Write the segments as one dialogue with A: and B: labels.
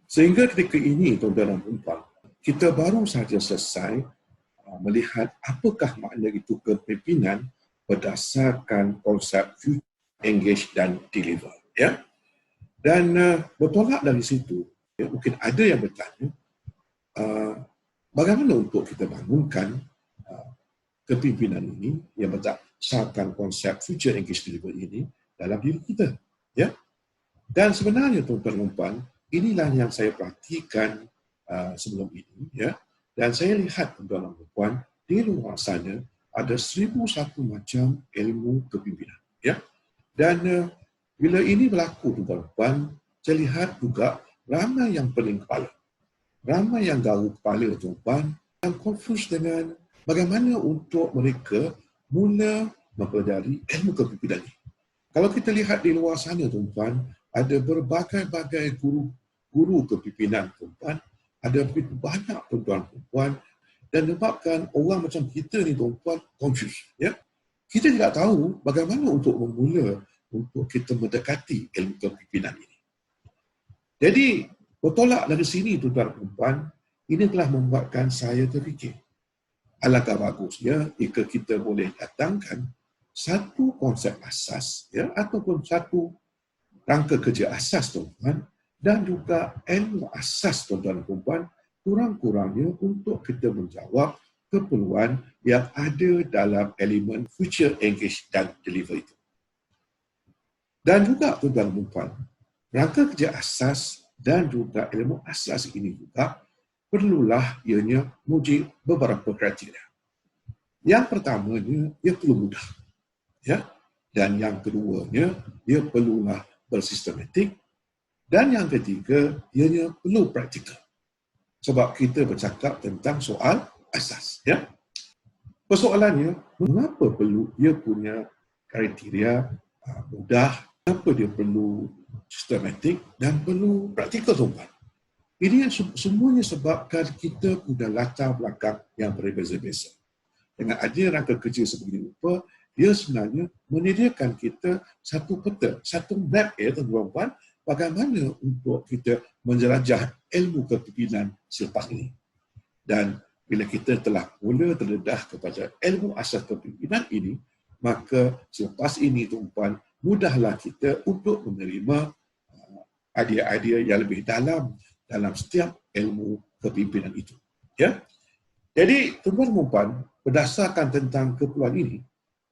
A: Sehingga ketika ini, tuan-tuan dan puan, kita baru saja selesai melihat apakah makna itu kepimpinan berdasarkan konsep future, engage dan deliver. Ya? Dan bertolak dari situ, ya, mungkin ada yang bertanya, bagaimana untuk kita bangunkan kepimpinan ini yang berdasarkan konsep future, engage, deliver ini dalam diri kita. Ya? Dan sebenarnya, tuan-tuan dan puan, inilah yang saya perhatikan sebelum ini. Ya? Dan saya lihat, tuan-tuan dan puan, di luar sana ada 1001 macam ilmu kepimpinan. Ya? Dan bila ini berlaku, tuan-tuan dan puan, saya lihat juga ramai yang pening kepala. Ramai yang garuk kepala, tuan-puan, yang confused dengan bagaimana untuk mereka mula mempelajari ilmu kepimpinan ini. Kalau kita lihat di luar sana, tuan-puan, ada berbagai-bagai guru kepimpinan, tuan-puan, ada begitu banyak, tuan-tuan dan puan, dan menyebabkan orang macam kita ni, tuan-puan, confused. Ya? Kita tidak tahu bagaimana untuk memula untuk kita mendekati ilmu kepimpinan ini. Jadi, bertolak dari sini, tuan-tuan dan puan, ini telah membuatkan saya terfikir. Alangkah bagusnya jika kita boleh datangkan satu konsep asas, ya, ataupun satu rangka kerja asas, tuan-tuan, dan juga ilmu asas, tuan-tuan dan puan, kurang-kurangnya untuk kita menjawab keperluan yang ada dalam elemen future, engage dan deliver itu. Dan juga, tuan-tuan dan puan, rangka kerja asas dan juga ilmu asas ini juga perlulah ianya menguji beberapa kriteria. Yang pertamanya, ia perlu mudah. Ya? Dan yang keduanya, ia perlulah bersistematik. Dan yang ketiga, ianya perlu praktikal. Sebab kita bercakap tentang soal asas. Ya? Persoalannya, mengapa perlu ia punya kriteria mudah, kenapa dia perlu sistematik dan perlu praktikal, tuan-tuan? Ini semuanya sebabkan kita punya latar belakang yang berbeza-beza. Dengan adanya rangka kerja sebegini rupa, dia sebenarnya menyediakan kita satu peta, satu map, ya, tuan-tuan, bagaimana untuk kita menjelajah ilmu kepimpinan selepas ini. Dan bila kita telah mula terdedah kepada ilmu asas kepimpinan ini, maka selepas ini, tuan-tuan, mudahlah kita untuk menerima idea-idea yang lebih dalam setiap ilmu kepimpinan itu. Ya? Jadi, tuan-tuan dan puan, berdasarkan tentang keperluan ini,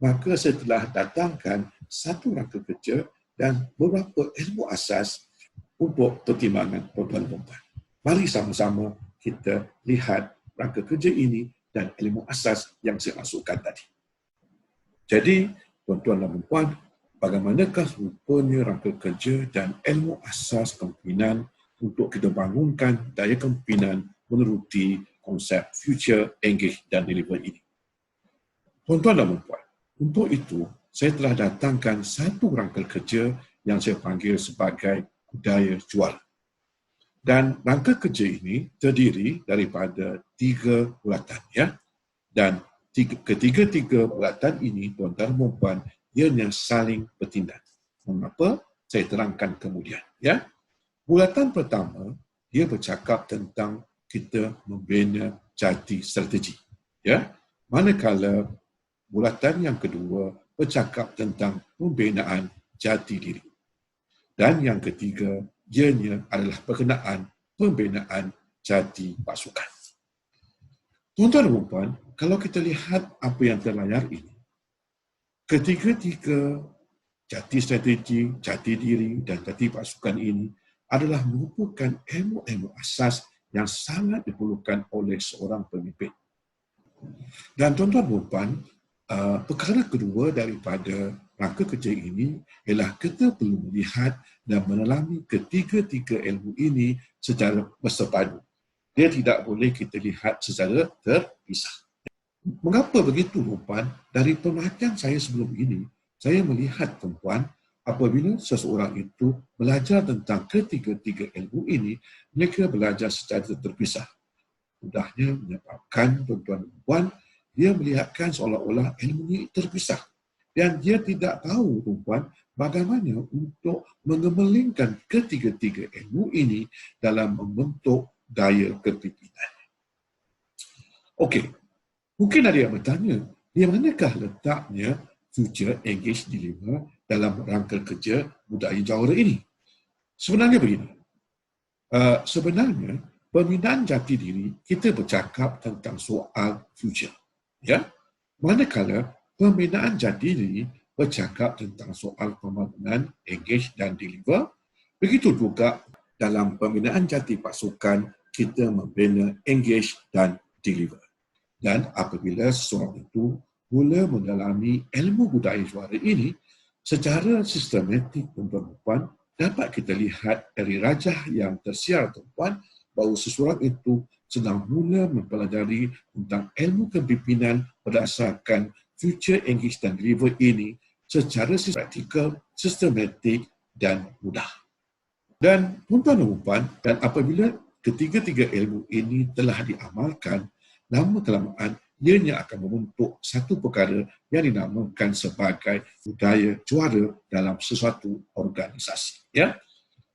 A: maka saya telah datangkan satu rangka kerja dan beberapa ilmu asas untuk pertimbangan tuan-tuan dan puan. Mari sama-sama kita lihat rangka kerja ini dan ilmu asas yang saya masukkan tadi. Jadi, tuan-tuan dan puan, bagaimanakah rupanya rangka kerja dan ilmu asas kepimpinan untuk kita bangunkan daya kepimpinan meneruti konsep future, engage dan deliver ini. Tuan-tuan dan puan, untuk itu saya telah datangkan satu rangka kerja yang saya panggil sebagai budaya jual. Dan rangka kerja ini terdiri daripada 3 bulatan, ya. Dan ketiga-tiga bulatan ini, tuan-tuan dan puan, ianya saling bertindak. Mengapa? Saya terangkan kemudian, ya. Bulatan pertama, dia bercakap tentang kita membina jati strategi. Ya? Manakala bulatan yang kedua bercakap tentang pembinaan jati diri. Dan yang ketiga, ianya adalah berkenaan pembinaan jati pasukan. Tuan-tuan dan puan, kalau kita lihat apa yang terlayar ini, ketiga-tiga jati strategi, jati diri dan jati pasukan ini adalah merupakan ilmu-ilmu asas yang sangat diperlukan oleh seorang pemimpin. Dan tuan-tuan dan puan, perkara kedua daripada rangka kerja ini ialah kita perlu melihat dan menelami ketiga-tiga ilmu ini secara bersepadu. Dia tidak boleh kita lihat secara terpisah. Mengapa begitu, tuan-puan? Dari pemerhatian saya sebelum ini, saya melihat, tuan-puan, apabila seseorang itu belajar tentang ketiga-tiga ilmu ini, mereka belajar secara terpisah. Mudahnya menyebabkan, tuan-tuan dan puan, dia melihatkan seolah-olah ilmu ini terpisah. Dan dia tidak tahu, tuan-puan, bagaimana untuk mengemelingkan ketiga-tiga ilmu ini dalam membentuk gaya kepimpinan. Okey, mungkin ada yang bertanya, di manakah letaknya Future Engage Deliver dalam rangka kerja budaya jawara ini? Sebenarnya begini, sebenarnya pembinaan jati diri kita bercakap tentang soal future, ya. Manakala pembinaan jati diri bercakap tentang soal pembangunan engage dan deliver, begitu juga dalam pembinaan jati pasukan kita membina engage dan deliver. Dan apabila seseorang itu mula mendalami ilmu budaya jawara ini secara sistematik, tuan-tuan, dapat kita lihat dari rajah yang tersiar, tuan-tuan, bahawa seseorang itu sedang mula mempelajari tentang ilmu kepimpinan berdasarkan Future Engage dan Deliver ini secara praktikal, sistematik dan mudah. Dan tuan-tuan dan puan, dan apabila ketiga-tiga ilmu ini telah diamalkan, lama-kelamaan ianya akan membentuk satu perkara yang dinamakan sebagai budaya juara dalam sesuatu organisasi. Ya?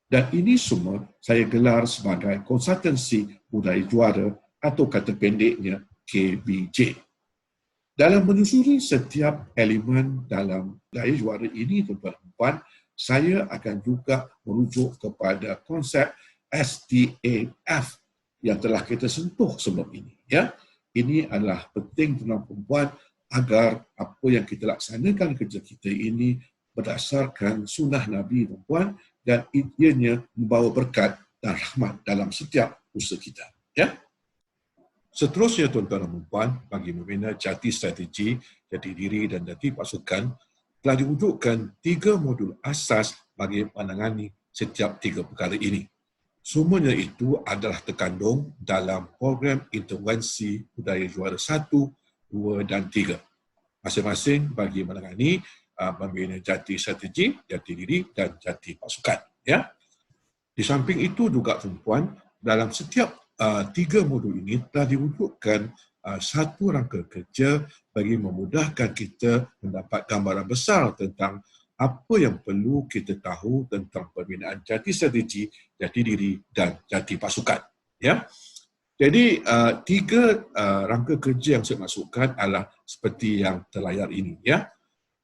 A: Dan ini semua saya gelar sebagai konsultansi budaya juara atau kata pendeknya KBJ. Dalam menyusuri setiap elemen dalam budaya juara ini, tuan-tuan dan puan, saya akan juga merujuk kepada konsep STAF yang telah kita sentuh sebelum ini. Ya? Ini adalah penting, tuan-tuan dan puan, agar apa yang kita laksanakan kerja kita ini berdasarkan sunnah Nabi, tuan-puan, dan ianya membawa berkat dan rahmat dalam setiap usaha kita. Ya? Seterusnya, tuan-tuan dan puan, bagi membina jati strategi, jati diri dan jati pasukan, telah diwujudkan 3 modul asas bagi menangani setiap 3 perkara ini. Semuanya itu adalah terkandung dalam program intervensi budaya juara 1, 2 dan 3. Masing-masing bagi menangani membina jati strategi, jati diri dan jati pasukan. Ya. Di samping itu juga, tuan-puan, dalam setiap 3 modul ini telah diwujudkan satu rangka kerja bagi memudahkan kita mendapat gambaran besar tentang apa yang perlu kita tahu tentang pembinaan jati strategi, jati diri dan jati pasukan. Ya. Jadi 3 rangka kerja yang saya masukkan adalah seperti yang terlayar ini. Ya.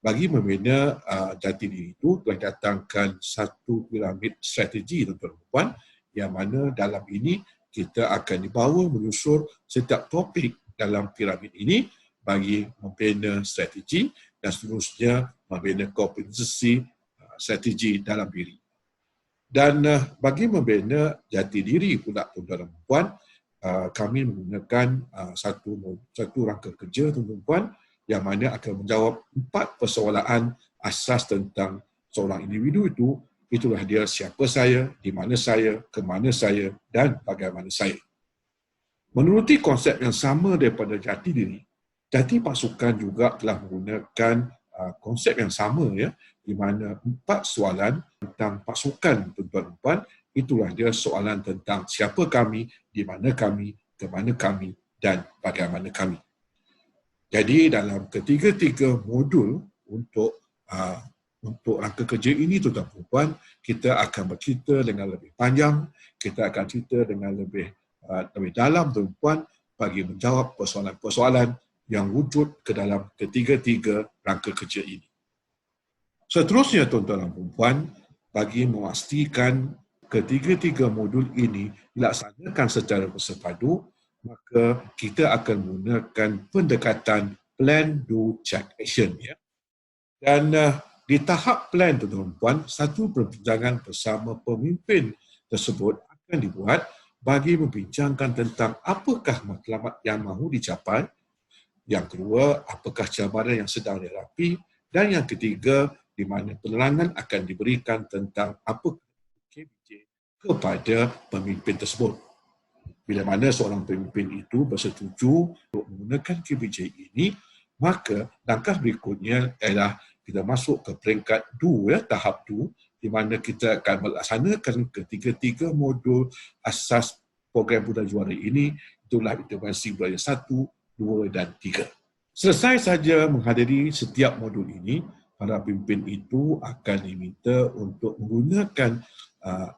A: Bagi membina jati diri itu telah datangkan satu piramid strategi, tuan-tuan dan puan, yang mana dalam ini kita akan dibawa menyusur setiap topik dalam piramid ini bagi membina strategi dan seterusnya membina kompetensi strategi dalam diri. Dan bagi membina jati diri pula, tuan-tuan dan puan, kami menggunakan satu rangka kerja, tuan-tuan dan puan, yang mana akan menjawab 4 persoalan asas tentang seorang individu itu. Itulah dia, siapa saya, di mana saya, ke mana saya dan bagaimana saya. Menuruti konsep yang sama daripada jati diri, jati pasukan juga telah menggunakan konsep yang sama, ya, di mana 4 soalan tentang pasukan, tuan-tuan dan puan. Itulah dia soalan tentang siapa kami, di mana kami, ke mana kami dan bagaimana kami. Jadi dalam ketiga-tiga modul untuk rangka kerja ini, tuan-tuan dan puan, kita akan bercerita dengan lebih panjang, kita akan cerita dengan lebih dalam, tuan-tuan dan puan, bagi menjawab persoalan-persoalan yang wujud ke dalam ketiga-tiga rangka kerja ini. Seterusnya, tuan-tuan dan puan, bagi memastikan ketiga-tiga modul ini dilaksanakan secara bersepadu, maka kita akan menggunakan pendekatan plan, do, check, action. Ya. Dan di tahap plan, tuan-tuan dan puan, satu perbincangan bersama pemimpin tersebut akan dibuat bagi membincangkan tentang apakah matlamat yang mahu dicapai, yang kedua, apakah cabaran yang sedang dihadapi, dan yang ketiga, di mana penerangan akan diberikan tentang apa KBJ kepada pemimpin tersebut. Bila mana seorang pemimpin itu bersetuju untuk menggunakan KBJ ini, maka langkah berikutnya ialah kita masuk ke peringkat 2, ya, tahap 2, di mana kita akan melaksanakan ketiga-tiga modul asas program budaya juara ini. Itulah intervensi budaya 1, 2 dan 3. Selesai saja menghadiri setiap modul ini, para pemimpin itu akan diminta untuk menggunakan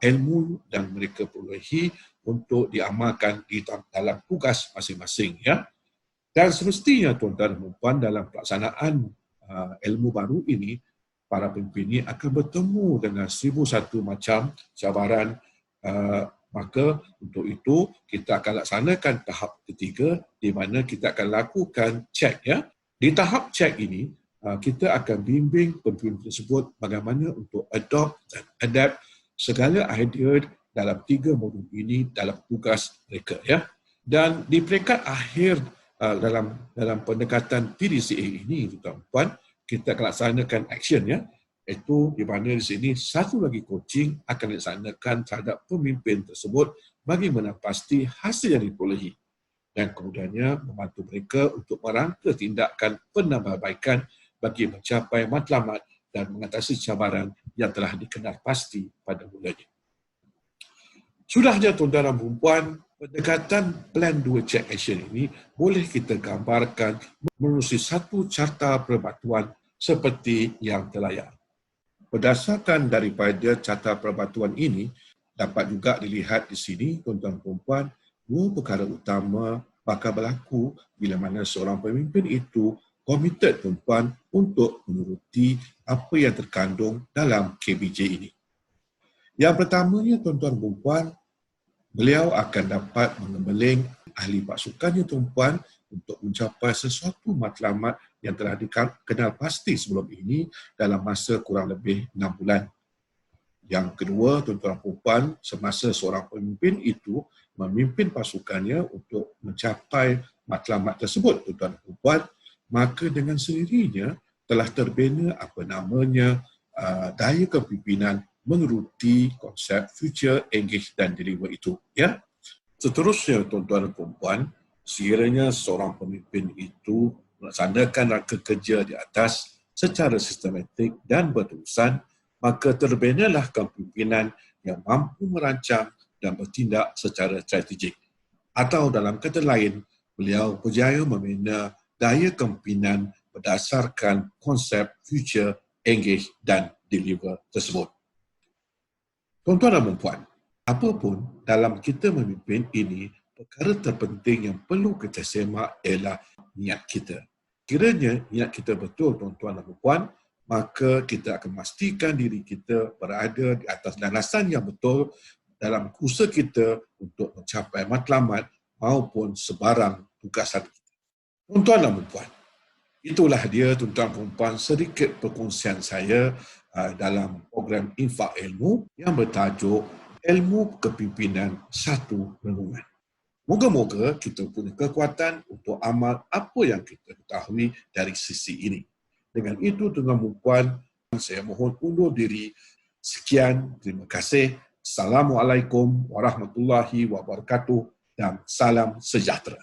A: ilmu yang mereka perolehi untuk diamalkan di dalam tugas masing-masing, ya. Dan semestinya tuan-tuan dan puan, dalam pelaksanaan ilmu baru ini, para pemimpin ini akan bertemu dengan 1001 macam cabaran. Maka untuk itu kita akan laksanakan tahap ketiga di mana kita akan lakukan cek, ya. Di tahap cek ini kita akan bimbing pemimpin tersebut bagaimana untuk adopt dan adapt segala idea dalam 3 modul ini dalam tugas mereka, ya. Dan di peringkat akhir dalam pendekatan PDCA ini, tuan-tuan, kita akan laksanakan action, ya. Itu di mana di sini satu lagi coaching akan dilaksanakan terhadap pemimpin tersebut bagi menapasti hasil yang diperolehi dan kemudiannya membantu mereka untuk merangka tindakan penambahbaikan bagi mencapai matlamat dan mengatasi cabaran yang telah dikenal pasti pada mulanya. Sudahnya tuan-tuan dan puan, pendekatan Plan 2 Check Action ini boleh kita gambarkan menerusi satu carta perbatuan seperti yang terlayar. Berdasarkan daripada carta perbatuan ini, dapat juga dilihat di sini, tuan-tuan dan puan, 2 perkara utama bakal berlaku bila mana seorang pemimpin itu komited, tuan-tuan, untuk menuruti apa yang terkandung dalam KBJ ini. Yang pertamanya, tuan-tuan dan puan, beliau akan dapat mengembeling ahli pasukannya, tuan-puan, untuk mencapai sesuatu matlamat yang telah dikenal pasti sebelum ini dalam masa kurang lebih 6 bulan. Yang kedua, tuan-tuan dan puan, semasa seorang pemimpin itu memimpin pasukannya untuk mencapai matlamat tersebut, tuan-tuan dan puan, maka dengan sendirinya telah terbina apa namanya daya kepimpinan menuruti konsep future, engage dan deliver itu, ya. Seterusnya, tuan-tuan dan puan, sekiranya seorang pemimpin itu melaksanakan rangka kerja di atas secara sistematik dan berterusan, maka terbinalah kepimpinan yang mampu merancang dan bertindak secara strategik. Atau dalam kata lain, beliau berjaya membina daya kepimpinan berdasarkan konsep future, engage dan deliver tersebut. Tuan-tuan dan puan, apapun dalam kita memimpin ini, perkara terpenting yang perlu kita semak ialah niat kita. Kiranya niat kita betul, tuan-tuan dan puan, maka kita akan memastikan diri kita berada di atas landasan yang betul dalam usaha kita untuk mencapai matlamat maupun sebarang tugasan kita. Tuan-tuan dan puan, itulah dia, tuan-tuan dan puan, sedikit perkongsian saya dalam program Infak Ilmu yang bertajuk Ilmu Kepimpinan Satu Renungan. Moga-moga kita punya kekuatan untuk amal apa yang kita ketahui dari sisi ini. Dengan itu, tuan-tuan dan puan, saya mohon undur diri. Sekian, terima kasih. Assalamualaikum warahmatullahi wabarakatuh dan salam sejahtera.